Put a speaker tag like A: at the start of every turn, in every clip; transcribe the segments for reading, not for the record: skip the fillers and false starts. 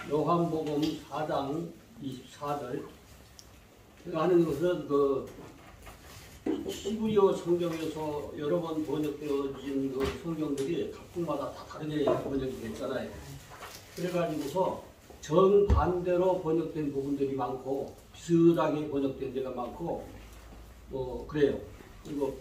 A: 요한복음 4장 24절 하는 것은 그 히브리어 성경에서 여러 번 번역되어진 그 성경들이 각국마다 다 다르게 번역이 됐잖아요. 그래가지고서 정반대로 번역된 부분들이 많고 비슷하게 번역된 데가 많고 그래요. 그리고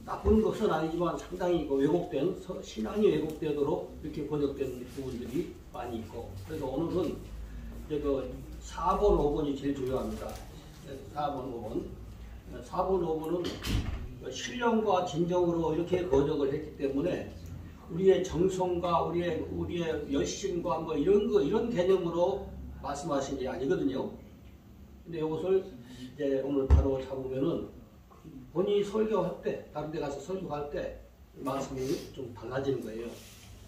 A: 나쁜 것은 아니지만 상당히 왜곡된 신앙이 왜곡되도록 이렇게 번역된 부분들이 많이 있고 그래서 오늘은 이제 그 4번, 5번이 제일 중요합니다. 4번, 5번. 4번, 5번은 신령과 진정으로 이렇게 번역을 했기 때문에 우리의 정성과 우리의 열심과 뭐 이런 개념으로 말씀하신 게 아니거든요. 근데 이것을 이제 오늘 바로 잡으면은 본인이 설교할 때, 다른 데 가서 설교할 때 말씀이 좀 달라지는 거예요.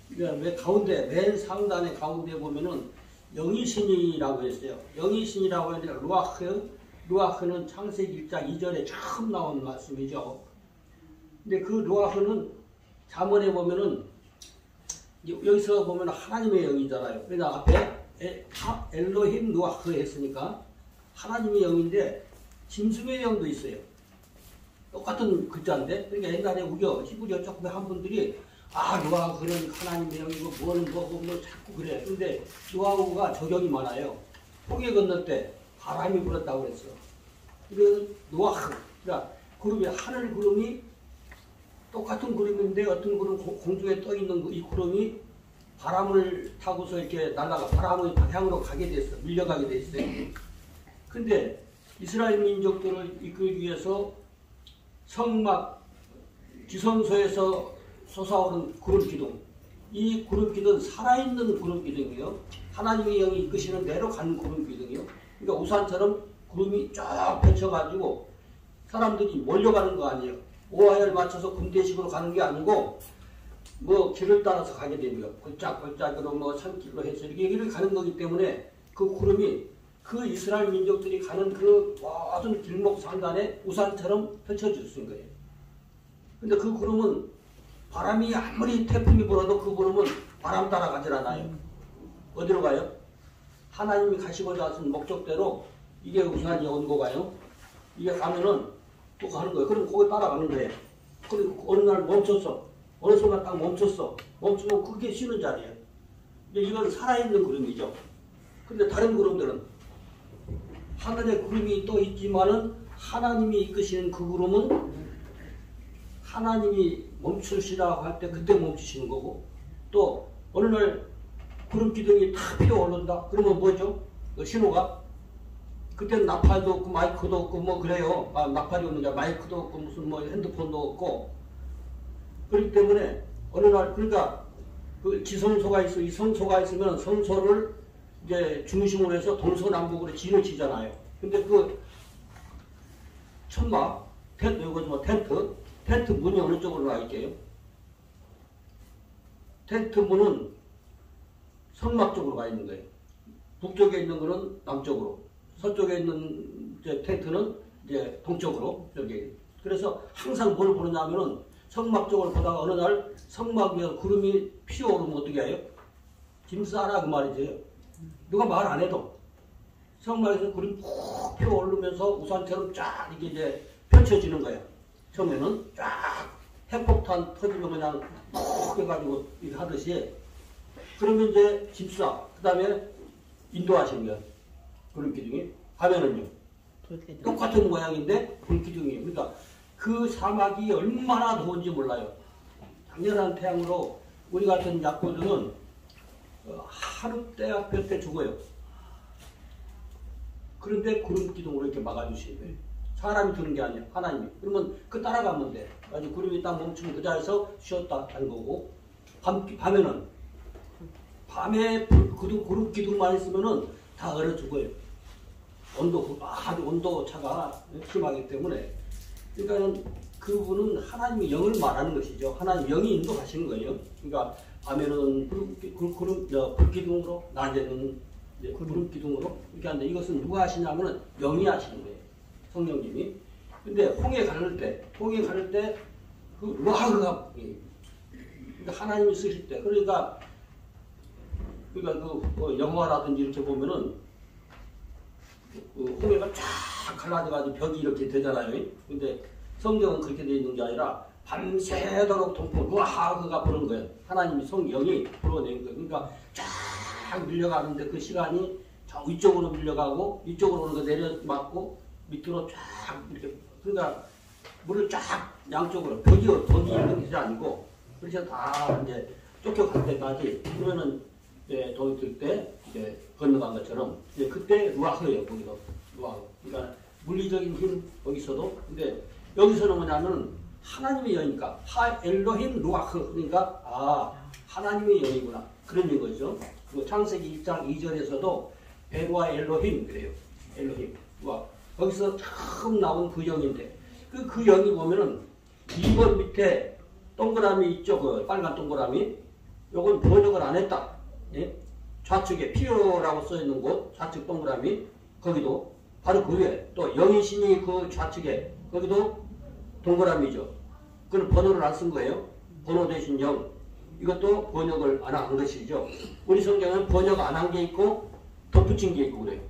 A: 그러니까 왜 가운데, 맨 상단의 가운데 보면은 영이신이라고 했어요. 영이신이라고 하는데 루아흐는 창세기 1장 2절에 처음 나온 말씀이죠. 근데 그 루아흐는 잠언에 보면은 여기서 보면 하나님의 영이잖아요. 그래서 앞에 엘로힘 루아흐 했으니까 하나님의 영인데 짐승의 영도 있어요. 똑같은 글자인데 그러니까 옛날에 히브리어 조금 한 분들이 루아흐는 하나님의 영이고 뭐는 자꾸 그래. 근데 루아흐가 적용이 많아요. 홍해 건널 때 바람이 불었다고 그랬어. 그 루아흐, 그러니까 구름이 하늘 구름이 똑같은 구름인데 어떤 구름 공중에 떠 있는 이 구름이 바람을 타고서 이렇게 날아가 바람의 방향으로 가게 됐어. 밀려가게 돼 있어요. 근데 이스라엘 민족들을 이끌기 위해서 성막 지성소에서 솟아오른 구름 기둥, 이 구름 기둥은 살아있는 구름 기둥이에요. 하나님의 영이 이끄시는 대로 가는 구름 기둥이에요. 그러니까 우산처럼 구름이 쫙 펼쳐가지고 사람들이 몰려가는 거 아니에요. 오하열 맞춰서 군대식으로 가는 게 아니고 뭐 길을 따라서 가게 되고요. 골짝골짝으로 뭐 산길로 해서 이렇게 가는 거기 때문에 그 구름이 그 이스라엘 민족들이 가는 그 모든 길목 상단에 우산처럼 펼쳐질 거예요. 근데 그 구름은 바람이 아무리 태풍이 불어도 그 구름은 바람 따라 가질 않아요. 어디로 가요? 하나님이 가시고자 하신 목적대로 이게 우산이 온고 가요. 이게 가면은 또 가는 거예요. 그럼 거기 따라가는 거예요. 그리고 어느 날 멈췄어. 어느 순간 딱 멈췄어. 멈추면 그게 쉬는 자리예요. 이건 살아있는 구름이죠. 근데 다른 구름들은 하늘에 구름이 또 있지만은 하나님이 이끄시는 그 구름은 하나님이 멈추시라고 할 때 그때 멈추시는 거고 또 어느 날 구름 기둥이 탁 피어오른다. 그러면 뭐죠? 그 신호가 그때는 나팔도 없고 마이크도 없고 뭐 그래요. 나팔이 없는 게 마이크도 없고 무슨 뭐 핸드폰도 없고 그렇기 때문에 어느 날 그러니까 그 지성소가 있어 이 성소가 있으면 성소를 이제 중심으로 해서 동서남북으로 진을 치잖아요. 근데 그 천막 텐트 문이 어느 쪽으로 나 있게요? 텐트 문은 성막 쪽으로 가 있는 거예요. 북쪽에 있는 거는 남쪽으로, 서쪽에 있는 이제 텐트는 이제 동쪽으로 여기. 그래서 항상 뭘 보느냐면은 성막 쪽을 보다가 어느 날 성막 위에 구름이 피어오르면 어떻게 해요? 짐 싸라 그 말이죠. 누가 말 안 해도 성막에서 구름이 푹 피어오르면서 우산처럼 쫙 이게 이제 펼쳐지는 거예요. 처음에는 쫙 핵폭탄 터지면 그냥 푹 해가지고 이렇게 하듯이 그러면 이제 집사 그 다음에 인도하시는 거예요. 구름 기둥이 가면은요 똑같은 모양인데 불기둥이 그러니까 그 사막이 얼마나 더운지 몰라요. 강렬한 태양으로 우리 같은 약고들은 하루 때와 몇 때 죽어요. 그런데 구름 기둥으로 이렇게 막아주시는 거예요. 사람이 드는 게 아니에요. 하나님이. 그러면 그 따라가면 돼. 아주 구름이 딱 멈추면 그 자리에서 쉬었다 하는 거고 밤에는 밤에 구름 기둥만 있으면은 다 얼어 죽어요. 아주 온도 차가 심하기 때문에. 그러니까 그분은 하나님의 영을 말하는 것이죠. 하나님 영이 인도하시는 거예요. 그러니까 밤에는 불기둥으로, 낮에는 구름 기둥으로 이렇게 하는데 이것은 누가 하시냐면은 영이 하시는 거예요. 성령님이. 근데 홍해 가를 때 그 루아흐가 그러니까 하나님이 쓰실 때 그러니까 그러니까 영화라든지 이렇게 보면은 그 홍해가 쫙 갈라져가지고 벽이 이렇게 되잖아요. 근데 성경은 그렇게 되어 있는 게 아니라 밤새도록 동풍 루아흐가 부는 거예요. 하나님이 성령이 불어내는 거예요. 그러니까 쫙 밀려가는데 그 시간이 저 위쪽으로 밀려가고 이쪽으로 오는 거 내려맞고 밑으로 쫙 이렇게, 그러니까 물을 쫙 양쪽으로 벽이 있는 게 아니고 그래서 다 이제 쫓겨갈 때까지, 그러면은 이제 도입될 때 이제 건너간 것처럼 이제 그때 루아흐예요. 거기서 루아흐. 그러니까 물리적인 힘 거기서도, 근데 여기서는 뭐냐면 하나님의 영이니까 하 엘로힘 루아흐, 그러니까 하나님의 영이구나 그런 거죠. 그리고 창세기 1장 2절에서도 베루아 엘로힘 그래요. 엘로힘 루아, 거기서 처음 나온 그 영인데 그 영이 보면은 2번 밑에 동그라미 있죠. 그 빨간 동그라미, 요건 번역을 안 했다. 예? 좌측에 피오라고 써있는 곳 좌측 동그라미, 거기도 바로 그 위에 또 영이신이 그 좌측에 거기도 동그라미죠. 그건 번호를 안 쓴 거예요. 번호 대신 영, 이것도 번역을 안 한 것이죠. 우리 성경은 번역 안 한 게 있고 덧붙인 게 있고 그래요.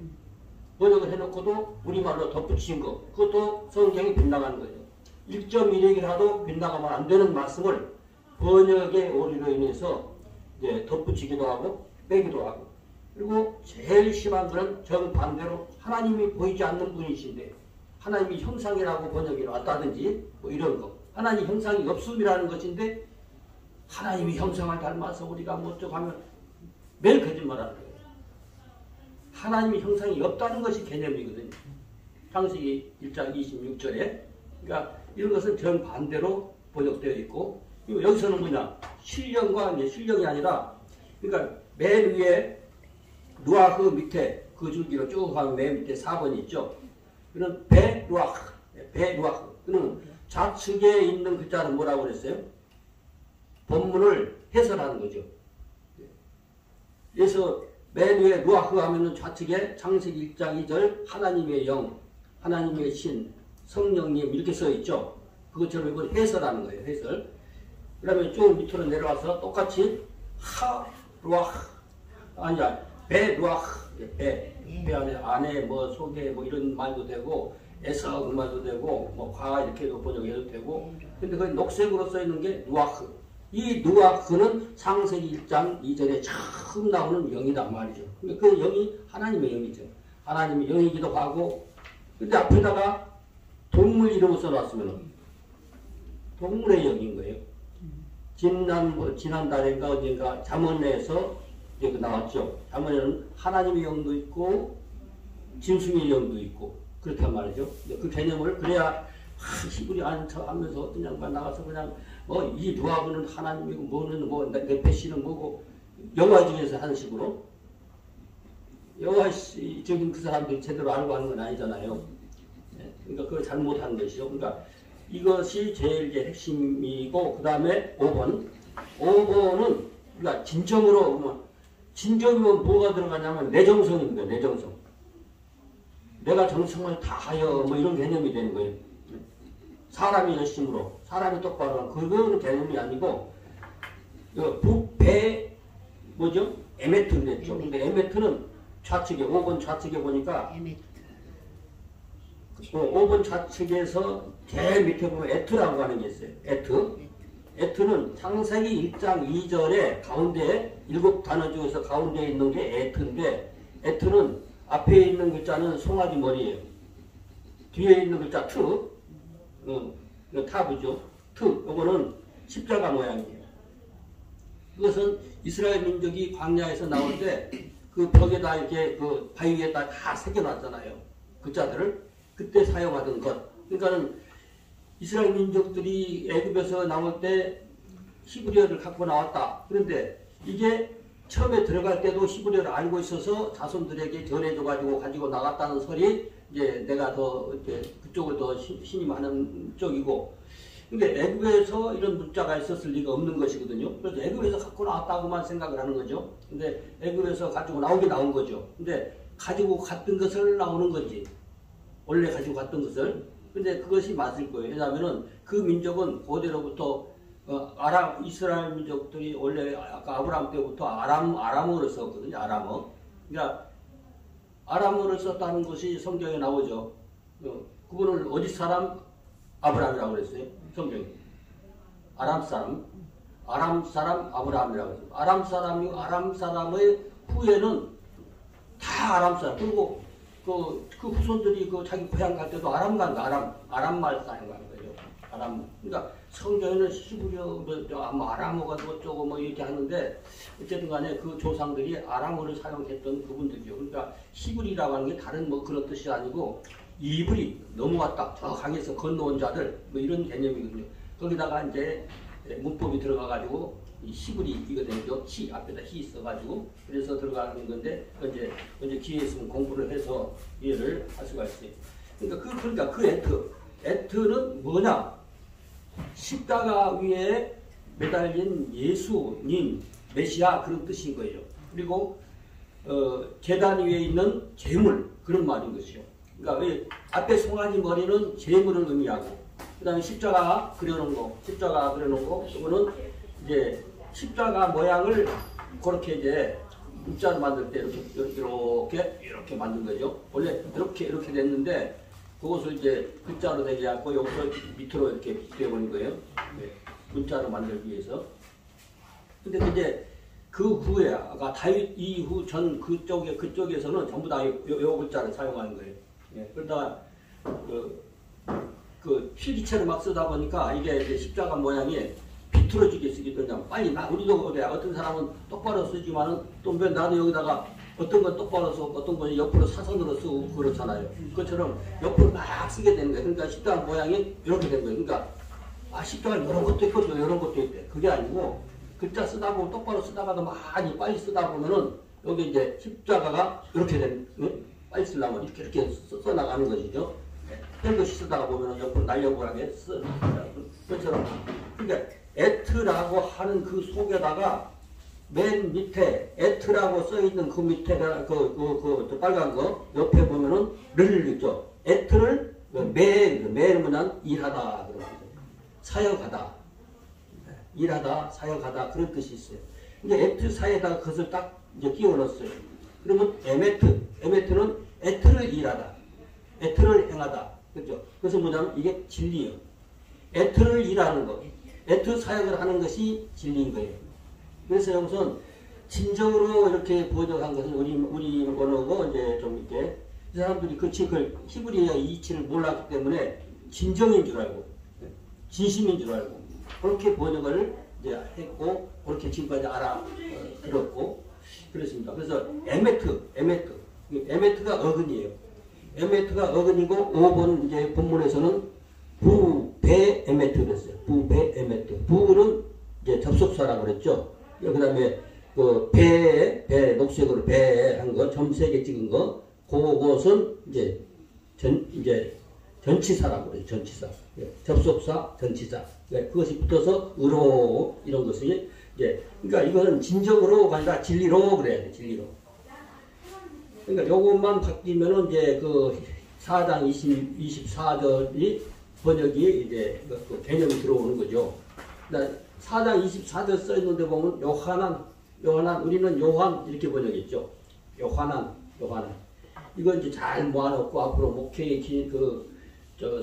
A: 번역을 해놓고도 우리말로 덧붙인 거, 그것도 성경이 빗나가는 거예요. 1.1핵이라도 빗나가면 안 되는 말씀을 번역의 오류로 인해서 이제 덧붙이기도 하고 빼기도 하고, 그리고 제일 심한 것은 정반대로 하나님이 보이지 않는 분이신데 하나님이 형상이라고 번역이 왔다든지 뭐 이런 거, 하나님 형상이 없음이라는 것인데 하나님이 형상을 닮아서 우리가 뭐 어쩌고 하면 매일 거짓말하는 거예요. 하나님이 형상이 없다는 것이 개념이거든요. 창세기 1장 26절에. 그러니까 이런 것은 정반대로 번역되어 있고, 그리고 여기서는 뭐냐, 신령과 이제 신령이 아니라, 그러니까 맨 위에 루아흐 밑에 그 줄기로 쭉 가면 맨 밑에 4번이 있죠. 그는 베루아흐, 베루아흐. 그는 좌측에 있는 글자는 뭐라고 그랬어요? 본문을 해설하는 거죠. 그래서 맨 위에 루아흐 하면은 좌측에 창세기 1장 2절 하나님의 영, 하나님의 신, 성령님 이렇게 써 있죠. 그것처럼 이걸 해설하는 거예요. 해설. 그다음에 쭉 밑으로 내려와서 똑같이 하 루아흐, 아니야 베 루아흐, 베 안에 뭐 속에 뭐 이런 말도 되고 에서 그 말도 되고 뭐 과 이렇게 번역해도 되고, 근데 그 녹색으로 써 있는 게 루아흐. 이 루아흐는 창세기 1장 2절에 처음 나오는 영이다 말이죠. 근데 그 영이 하나님의 영이죠. 하나님의 영이기도 하고, 근데 앞에다가 동물 이름을 써놨으면 동물의 영인 거예요. 지난달인가 어딘가 잠언에서 이렇게 나왔죠. 잠언에는 하나님의 영도 있고 짐승의 영도 있고 그렇게 한 말이죠. 그 개념을 그래야 히브리 하면서 어떤 양반 나가서 그냥 이 루아흐는 하나님이고 뭐는 뭐 네페시는 뭐고 영화 중에서 하는 식으로, 영화적인 그 사람들이 제대로 알고 하는 건 아니잖아요. 그러니까 그걸 잘못한 것이죠. 그러니까 이것이 제일 이제 핵심이고, 그 다음에 5번. 5번은 그러니까 진정으로, 진정이면 뭐가 들어가냐면 내정성입니다. 내정성. 내가 정성을 다하여 뭐 이런 개념이 되는 거예요. 사람이 열심으로, 사람이 똑바로, 그거는 개념이 아니고, 북배, 뭐죠? 에메트 그랬죠. 근데 에메트는 좌측에, 5번 좌측에 보니까, 5번 좌측에서 제일 밑에 보면 에트라고 하는 게 있어요. 에트. 에트는 창세기 1장 2절에 가운데, 7단어 중에서 가운데에 있는 게 에트인데, 에트는 앞에 있는 글자는 송아지 머리예요. 뒤에 있는 글자 트, 타브죠. 트, 요거는 십자가 모양이에요. 그것은 이스라엘 민족이 광야에서 나올 때 그 벽에다 이렇게 그 바위에다 다 새겨놨잖아요. 글자들을. 그때 사용하던 것. 그러니까는 이스라엘 민족들이 애굽에서 나올 때 히브리어를 갖고 나왔다. 그런데 이게 처음에 들어갈 때도 히브리어를 알고 있어서 자손들에게 전해줘가지고 가지고 나갔다는 설이 이제 내가 더 이제 그쪽을 더 신이 많은 쪽이고, 근데 애굽에서 이런 문자가 있었을 리가 없는 것이거든요. 그래서 애굽에서 갖고 나왔다고만 생각을 하는 거죠. 근데 애굽에서 가지고 나오게 나온 거죠. 근데 가지고 갔던 것을 나오는 거지. 원래 가지고 갔던 것을. 근데 그것이 맞을 거예요. 왜냐하면은 그 민족은 고대로부터 이스라엘 민족들이 원래 아까 아브라함 때부터 아람어를 썼거든요. 아람어. 그러니까 아람어를 썼다는 것이 성경에 나오죠. 그분을 어디 사람? 아브라함이라고 그랬어요. 성경에. 아람 사람 아브라함이라고 했어요. 아람 사람의 후예는 다 아람 사람. 그리고 그 후손들이 자기 고향 갈 때도 아람 간다. 아람말 사용하는 거예요. 아람. 그러니까 성경에는 히브리어, 아람어가 어쩌고 뭐 이렇게 하는데 어쨌든 간에 그 조상들이 아람어를 사용했던 그분들이죠. 그러니까 히브리라고 하는 게 다른 뭐 그런 뜻이 아니고 이브리 넘어왔다. 저 강에서 건너온 자들 뭐 이런 개념이거든요. 거기다가 이제 문법이 들어가가지고 이 히브리 이거 되죠. 히 앞에다 히 있어가지고 그래서 들어가는 건데 이제 기회에 있으면 공부를 해서 이해를 할 수가 있어요. 그러니까 그 에트는 뭐냐? 십자가 위에 매달린 예수님 메시아 그런 뜻인 거예요. 그리고 제단 위에 있는 제물 그런 말인 것이요. 그러니까 앞에 송아지 머리는 제물을 의미하고 그 다음에 십자가 그려놓은 거, 이거는 이제 십자가 모양을 그렇게 이제 문자로 만들 때 이렇게 만든 거죠. 원래 이렇게 됐는데 그것을 이제 글자로 되게 하고 여기서 밑으로 이렇게 되어버린 거예요. 네. 문자로 만들기 위해서. 근데 이제 그 후에 아까 다윗 이후 전 그쪽에서는 전부 다 요 글자를 사용하는 거예요. 예. 그러다가 그 필기체를 막 쓰다 보니까 이게 이제 십자가 모양이 비틀어지게 쓰기도 빨리 우리도 어떤 사람은 똑바로 쓰지만은 또 나도 여기다가 어떤 건 똑바로 쓰고 어떤 건 옆으로 사선으로 쓰고 그렇잖아요. 그것처럼 옆으로 막 쓰게 되는 거예요. 그러니까 십자가 모양이 이렇게 된 거예요. 그러니까 십자가 이런 것도 있고 이런 것도 있대. 그게 아니고 글자 쓰다 보면 똑바로 쓰다가도 많이 빨리 쓰다 보면은 여기 이제 십자가가 이렇게 된 빨리 쓰려면 이렇게 써나가는 것이죠. 땡것이 쓰다가 보면 옆으로 날려보라게 그것처럼 그러니까 에트라고 하는 그 속에다가 맨 밑에 에트라고 써있는 그 밑에 그 빨간 거 옆에 보면은 를 있죠. 에트를 매는 뭐냐 일하다 그런 거죠. 사역하다 일하다 사역하다 그런 뜻이 있어요. 근데 에트 사이에다가 그것을 딱 이제 끼워 넣었어요. 그러면 에메트는 에트를 일하다 에트를 행하다 그렇죠. 그래서 뭐냐면 이게 진리예요. 에트를 일하는 것 에트 사역을 하는 것이 진리인 거예요. 그래서 여기서 진정으로 이렇게 번역한 것은 우리 언어고 이제 좀 이렇게 이 사람들이 그 히브리어 이치를 몰랐기 때문에 진정인 줄 알고 진심인 줄 알고 그렇게 번역을 이제 했고 그렇게 지금까지 알아들었고 그렇습니다. 그래서 에메트가 어근이에요. 에메트가 어근이고 5번 이제 본문에서는 부배 에메트 그랬어요. 부배 에메트. 부는 이제 접속사라고 그랬죠. 그 다음에 그 배 녹색으로 배 한 거, 점세게 찍은 거, 그것은 이제 전치사라고 그래요. 전치사. 접속사, 전치사. 그것이 붙어서 의로 이런 것이 이제 그러니까 이거는 진정으로가 아니라 진리로 그래야 돼. 진리로. 그러니까 요것만 바뀌면은 이제 그 4장 24절이 번역이 이제 그 개념이 들어오는 거죠. 그러니까 4장 24절 써 있는데 보면 요한한 우리는 요한 이렇게 번역했죠. 요한한 이거 이제 잘 모아놓고 앞으로 목회에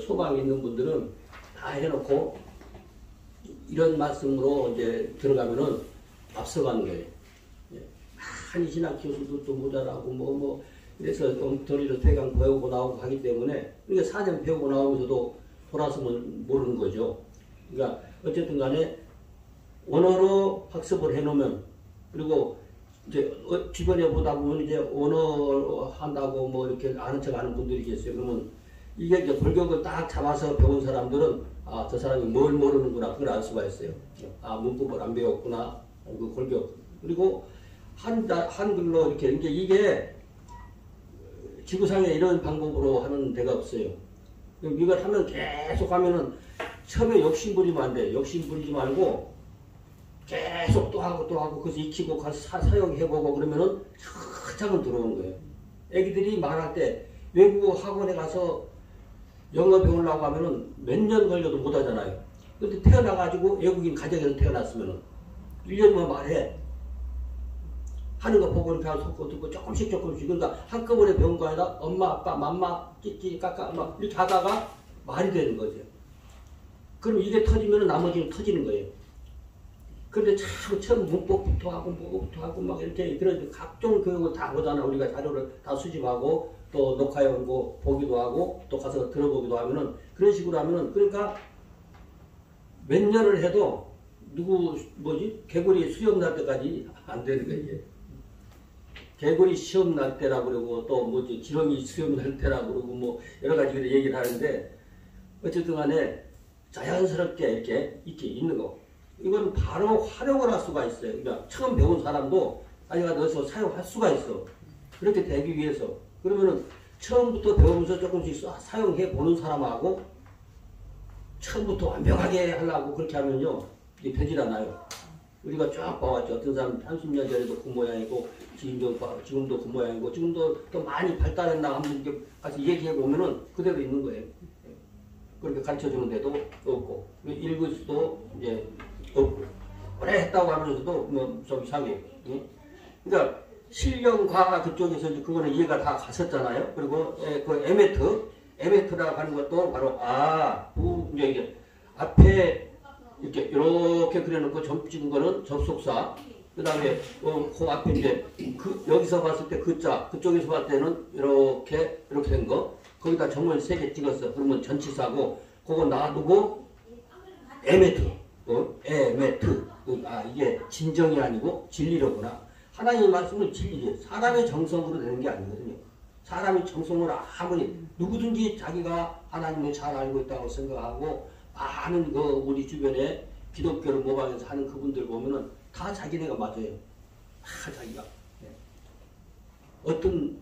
A: 소망이 있는 분들은 다 해놓고 이런 말씀으로 이제 들어가면은 앞서가는 거예요. 많이 신학 교수들도 모자라고 그래서 엉터리로 퇴강 배우고 나오고 하기 때문에 그러니까 4년 배우고 나오면서도 돌아서면 모르는 거죠. 그러니까 어쨌든 간에 언어로 학습을 해놓으면 그리고 이제 주변에 보다 보면 이제 언어 한다고 뭐 이렇게 아는 척 하는 분들이 계세요. 그러면 이게 이제 골격을 딱 잡아서 배운 사람들은 저 사람이 뭘 모르는구나 그걸 알 수가 있어요. 문법을 안 배웠구나 그 골격. 그리고 한글로 이렇게 이게 지구상에 이런 방법으로 하는 데가 없어요. 이걸 하면 계속 하면은 처음에 욕심 부리면 안 돼. 욕심 부리지 말고 계속 또 하고 그래서 익히고 가서 사용해보고 그러면은 차근차근 들어오는 거예요. 애기들이 말할 때 외국어 학원에 가서 영어 배우려고 하면은 몇 년 걸려도 못 하잖아요. 근데 태어나가지고 외국인 가정에서 태어났으면은 1년만 말해. 하는 거 보고 이렇게 속고 듣고 조금씩 그러니까 한꺼번에 배운 거 아니라 엄마, 아빠, 맘마, 찌찌, 까까, 막 이렇게 하다가 말이 되는 거죠. 그럼 이게 터지면 나머지는 터지는 거예요. 그런데 참 처음 문법부터 하고 뭐부터 하고 막 이렇게 그런 각종 교육을 다 하잖아. 우리가 자료를 다 수집하고 또 녹화해 오고 보기도 하고 또 가서 들어보기도 하면은 그런 식으로 하면은 그러니까 몇 년을 해도 개구리 수염 날 때까지 안 되는 거예요. 개구리 시험 날 때라고 그러고 또 지렁이 수염 날 때라고 그러고 뭐 여러 가지 얘기를 하는데 어쨌든 간에 자연스럽게 이렇게 있는 거. 이건 바로 활용을 할 수가 있어요. 그러니까 처음 배운 사람도 자기가 넣어서 사용할 수가 있어. 그렇게 되기 위해서. 그러면은 처음부터 배우면서 조금씩 사용해 보는 사람하고 처음부터 완벽하게 하려고 그렇게 하면요. 이게 되질 않아요. 우리가 쫙 봐왔죠. 어떤 사람은 30년 전에도 그 모양이고 지금도 그 모양이고 지금도 또 많이 발달했나 한번 이렇게 같이 얘기해 보면은 그대로 있는 거예요. 그렇게 가르쳐 주는데도 없고 읽을 수도 이제 없고 오래 했다고 하면서도 뭐 좀 이상해. 그러니까 실력과 그쪽에서 이제 그거는 이해가 다 갔었잖아요. 그리고 그 에메트라고 하는 것도 바로 이제 이게 앞에 이렇게 그려놓고 점 찍은 거는 접속사. 그 다음에 그 앞에 이제 여기서 봤을 때 그자, 그쪽에서 봤을 때는 이렇게 된 거. 거기다 정말 3개 찍었어. 그러면 전치사고 그거 놔두고 에메트. 이게 진정이 아니고 진리로구나. 하나님의 말씀은 진리지. 사람의 정성으로 되는 게 아니거든요. 사람이 정성으로 아무리 누구든지 자기가 하나님을 잘 알고 있다고 생각하고 많은 우리 주변에 기독교를 모방해서 하는 그분들 보면은 다 자기네가 맞아요. 다 자기가. 어떤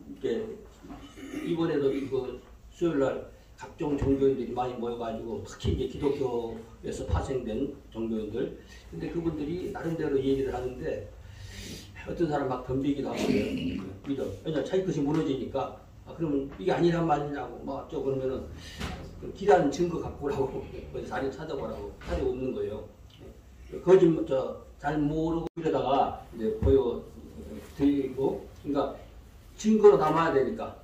A: 이번에도 수요일날 각종 종교인들이 많이 모여가지고 특히 이제 기독교에서 파생된 종교인들. 근데 그분들이 나름대로 얘기를 하는데 어떤 사람 막 덤비기도 하고 믿어. 왜냐면 자기 것이 무너지니까 그러면 이게 아니란 말이냐고 막 어쩌고 그러면은 기다는 증거 갖고 오라고 자료 찾아보라고 자료 없는 거예요. 거짓말 잘 모르고 이러다가 이제 보여드리고 그러니까 증거로 담아야 되니까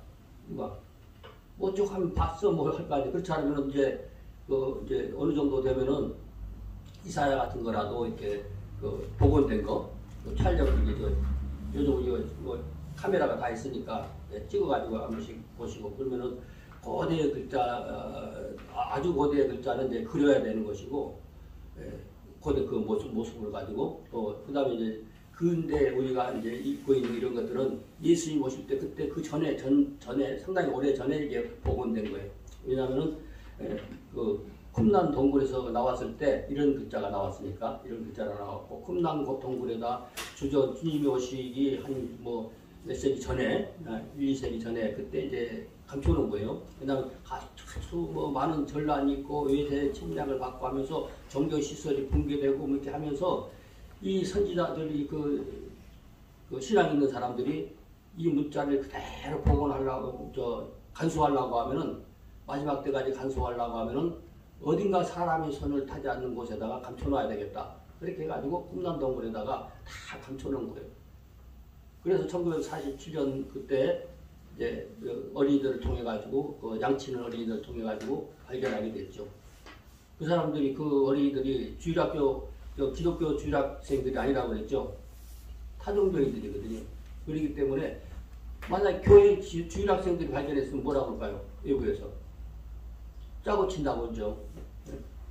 A: 뭐 쭉 하면 봤어 뭐 할 거 아니에요. 그렇지 않으면 이제 어느 정도 되면은 이사야 같은 거라도 이렇게 복원된 거 촬영을 요즘 이거 카메라가 다 있으니까 찍어가지고 한 번씩 보시고 그러면은 고대의 글자 아주 고대의 글자는 이제 그려야 되는 것이고 고대 그 모습을 가지고 또 그다음에 이제 근대 우리가 이제 입고 있는 이런 것들은 예수님 오실 때 그때 그 전에 상당히 오래 전에 이게 복원된 거예요. 왜냐하면은 그 쿰난 동굴에서 나왔을 때 이런 글자가 나왔으니까 이런 글자가 나왔고 쿰난 동굴에다 주님이 오시기 한 몇 세기 전에 1, 2세기 전에 그때 이제 감춰놓은 거예요. 그다음 아주 많은 전란이 있고 외세 침략을 받고 하면서 종교 시설이 붕괴되고 이렇게 하면서 이 선지자들이 그 신앙 있는 사람들이 이 문자를 그대로 복원하려고 간수하려고 하면은 마지막 때까지 간수하려고 하면은 어딘가 사람의 손을 타지 않는 곳에다가 감춰놔야 되겠다. 그렇게 해가지고 쿰난동굴에다가 다 감춰놓은 거예요. 그래서 1947년 그때 이제 어린이들을 통해 가지고 양치는 어린이들을 통해 가지고 발견하게 됐죠. 그 사람들이 그 어린이들이 기독교 주일학생들이 아니라고 그랬죠. 타종교인들이거든요. 그렇기 때문에 만약 교회 주일학생들이 발견했으면 뭐라고 할까요? 외부에서 짜고 친다고 그러죠.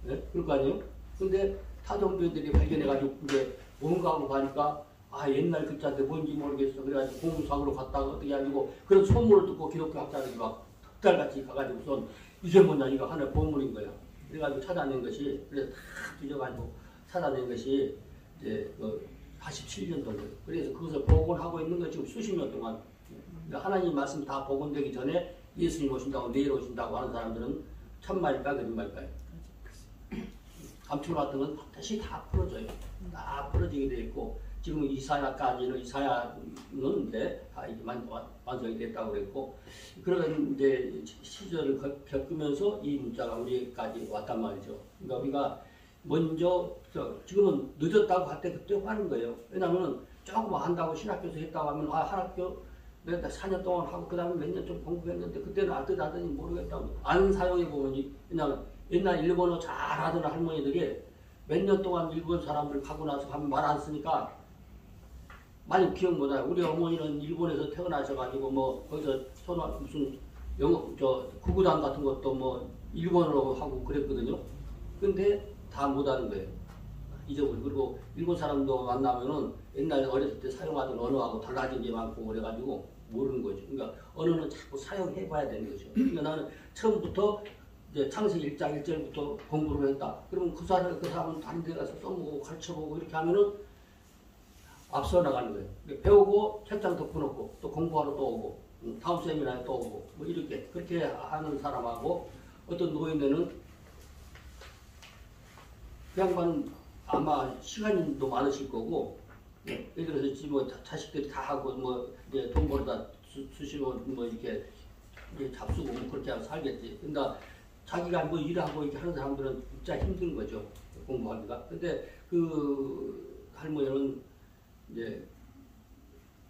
A: 네? 그럴 거 아니에요? 근데 타종교인들이 발견해가지고 이제 온가하고 가니까 옛날 글자인데 뭔지 모르겠어. 그래가지고 공무상으로 갔다가 어떻게 아니고 그런 소문을 듣고 기독교 학자들이 막 덕달같이 가가지고선 이게 뭐냐 이거 하나의 보물인 거야. 그래가지고 찾아낸 것이 그래서 다 뒤져가지고 찾아낸 것이 이제 47년도예요. 그래서 그것을 복원하고 있는 거 지금 수십 년 동안 하나님 말씀 다 복원되기 전에 예수님 오신다고 내일 오신다고 하는 사람들은 참말일까 거짓말일까요? 감춰놨던 건 다시 다 풀어져요. 다 풀어지게 되어 있고 지금 이사야는 이제 다 이제 완성이 됐다고 그랬고 그런 이제 시절을 겪으면서 이 문자가 우리까지 왔단 말이죠. 그러니까 우리가 먼저 지금은 늦었다고 할 때 그때 하는 거예요. 왜냐하면 조금 한다고 신학교에서 했다고 하면 한 학교 내가 4년 동안 하고 그 다음에 몇 년 좀 공부했는데 그때는 알듯하더니 모르겠다고 안 사용해 보면 그냥 옛날 일본어 잘하던 할머니들이 몇 년 동안 일본 사람들 가고 나서 가면 말 안 쓰니까 많이 기억 못해요. 우리 어머니는 일본에서 태어나셔가지고 뭐 거기서 무슨 영어 구구단 같은 것도 뭐 일본어로 하고 그랬거든요. 근데 다 못하는 거예요. 잊어버리고. 그리고 일본 사람도 만나면은 옛날에 어렸을 때 사용하던 언어하고 달라진 게 많고 그래가지고 모르는 거죠. 그러니까 언어는 자꾸 사용해봐야 되는 거죠. 그러니까 나는 처음부터 이제 창세기 1장 1절부터 공부를 했다. 그러면 그 사람은 다른 데 가서 써보고 가르쳐보고 이렇게 하면은 앞서 나가는 거예요. 배우고 책장 덮어놓고 또 공부하러 또 오고 다음 세미나에 또 오고 뭐 이렇게 그렇게 하는 사람하고 어떤 노인네는 그 양반은 아마 시간도 많으실 거고 예를 들어서 뭐 자식들이 다 하고 뭐 이제 돈 벌어다 수시로 뭐 이렇게 잡수고 뭐 그렇게 하고 살겠지. 그러니까 자기가 뭐 일하고 이렇게 하는 사람들은 진짜 힘든 거죠. 공부하기가. 근데 그 할머니는 이제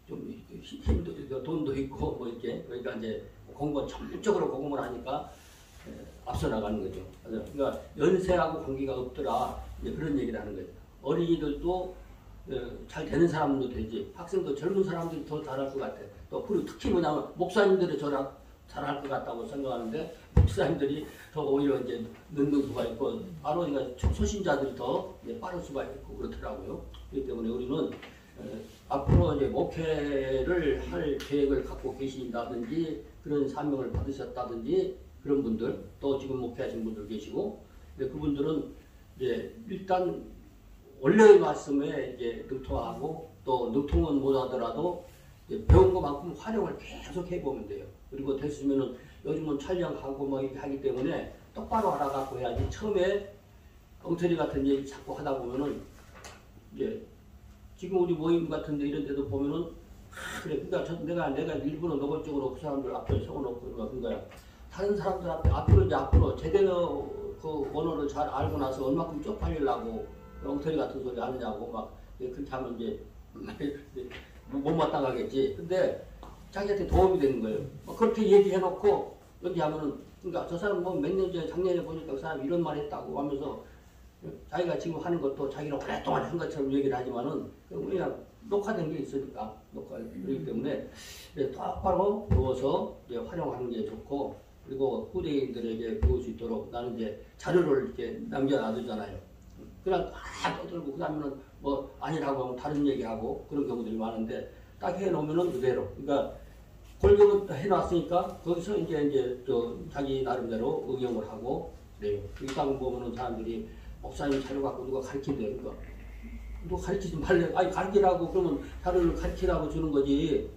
A: 좀 힘도 돈도 있고 뭐 이렇게 그러니까 이제 공부 전문적으로 공부를 하니까 앞서 나가는 거죠. 그러니까 연세하고 관계가 없더라 이제 그런 얘기를 하는 거죠. 어린이들도 잘 되는 사람도 되지 학생도 젊은 사람들이 더 잘할 것 같아. 또 그리고 특히 뭐냐면 목사님들이 잘할 것 같다고 생각하는데 목사님들이 더 오히려 이제 늦는 수가 있고 바로 소신자들이 더 빠른 수가 있고 그렇더라고요. 그렇기 때문에 우리는 앞으로 이제 목회를 할 계획을 갖고 계신다든지 그런 사명을 받으셨다든지 그런 분들 또 지금 목회하신 분들 계시고 그분들은 이제 일단 원래의 말씀에 이제 능통하고 또 능통은 못하더라도 배운 것만큼 활용을 계속 해보면 돼요. 그리고 됐으면은 요즘은 촬영하고 뭐 이렇게 하기 때문에 똑바로 알아갖고 해야지 처음에 엉터리 같은 얘기 자꾸 하다 보면은 이제 지금 우리 모임 같은데 이런 데도 보면은 그래 그러니까 내가 일부러 노골적으로 그 사람들 앞에 세워놓고 그런 거야. 다른 사람들 앞으로 제대로 그 언어를 잘 알고 나서 얼마큼 쪽팔리려고 엉터리 같은 소리 하느냐고 막 그렇게 하면 이제 못마땅하겠지. 근데 자기한테 도움이 되는 거예요. 그렇게 얘기해놓고 여기 하면은 그러니까 저 사람 뭐 몇 년 전에 작년에 보니까 그 사람 이런 말 했다고 하면서 자기가 지금 하는 것도 자기는 오랫동안 한 것처럼 얘기를 하지만은 그냥 녹화된 게 있으니까 그렇기 때문에 똑바로 배워서 활용하는 게 좋고 그리고 후대인들에게 배울 수 있도록 나는 이제 자료를 이렇게 남겨놔두잖아요. 그냥 다 떠들고 그다음에는 뭐 아니라고 하면 다른 얘기하고 그런 경우들이 많은데 딱 해놓으면은 그대로. 그러니까 골격을 해놨으니까 거기서 이제 자기 나름대로 응용을 하고 그래요. 여기 보면은 사람들이 목사님 자료 갖고 누가 가르친대요. 그러니까 누가 가르치지 말래. 아니 가르치라고 그러면 자료를 가르치라고 주는 거지.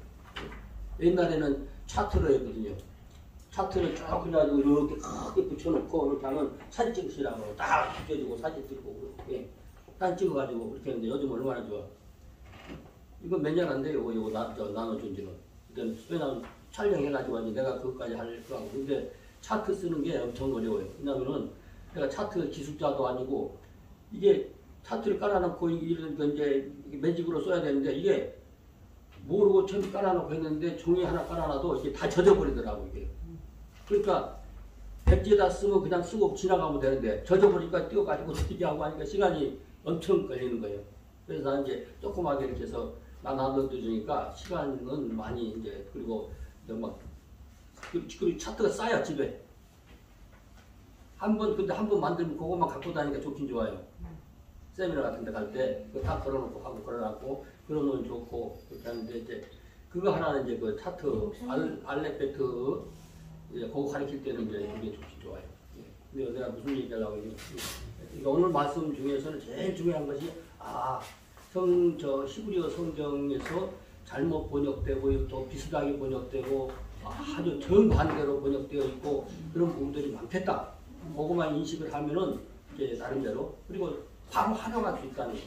A: 옛날에는 차트로 했거든요. 차트를 쫙 그래가지고 이렇게 크게 붙여놓고 이렇게 하면 사진 찍으시라고 딱 붙여주고 사진 찍고 그렇게 사진 찍어가지고 그렇게 했는데 요즘 얼마나 좋아. 이거 몇 년 안 돼요. 이거 나눠준 지는. 왜냐면 촬영해가지고 내가 그것까지 할 거고. 근데 차트 쓰는 게 엄청 어려워요. 왜냐면은 내가 차트 기술자도 아니고 이게 차트를 깔아놓고 이제 매직으로 써야 되는데 이게 모르고 처음 깔아놓고 했는데 종이 하나 깔아놔도 이게 다 젖어버리더라고 이게. 그러니까 백지에다 쓰면 그냥 쓰고 지나가면 되는데 젖어버리니까 띄워가지고 어떻게 하고 하니까 시간이 엄청 걸리는 거예요. 그래서 나는 이제 조그맣게 이렇게 해서 나눠주니까 시간은 많이 이제 그리고 막 그리고 차트가 쌓여 집에 근데 한 번 만들면 그것만 갖고 다니니까 좋긴 좋아요. 세미나 같은 데 갈 때 그거 다 걸어놓고 하고 걸어놨고 그러면 좋고 그렇게 하는데 이제 그거 하나는 이제 그 차트 알레베트 그거 가르칠 때는 이제 그게 좋긴 좋아요. 근데 내가 무슨 얘기하려고 했냐. 그러니까 오늘 말씀 중에서는 제일 중요한 것이 히브리어 성경에서 잘못 번역되고 또 비슷하게 번역되고 아주 정반대로 번역되어 있고 그런 부분들이 많겠다. 그것만 인식을 하면은 이제 나름대로 그리고 바로 활용할 수 있다는 거.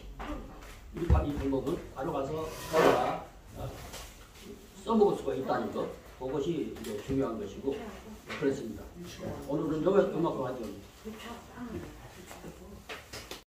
A: 이 방법은 바로 가서 써먹을 수가 있다는 것. 그것이 이제 중요한 것이고 그렇습니다. 오늘은 요만큼 하죠.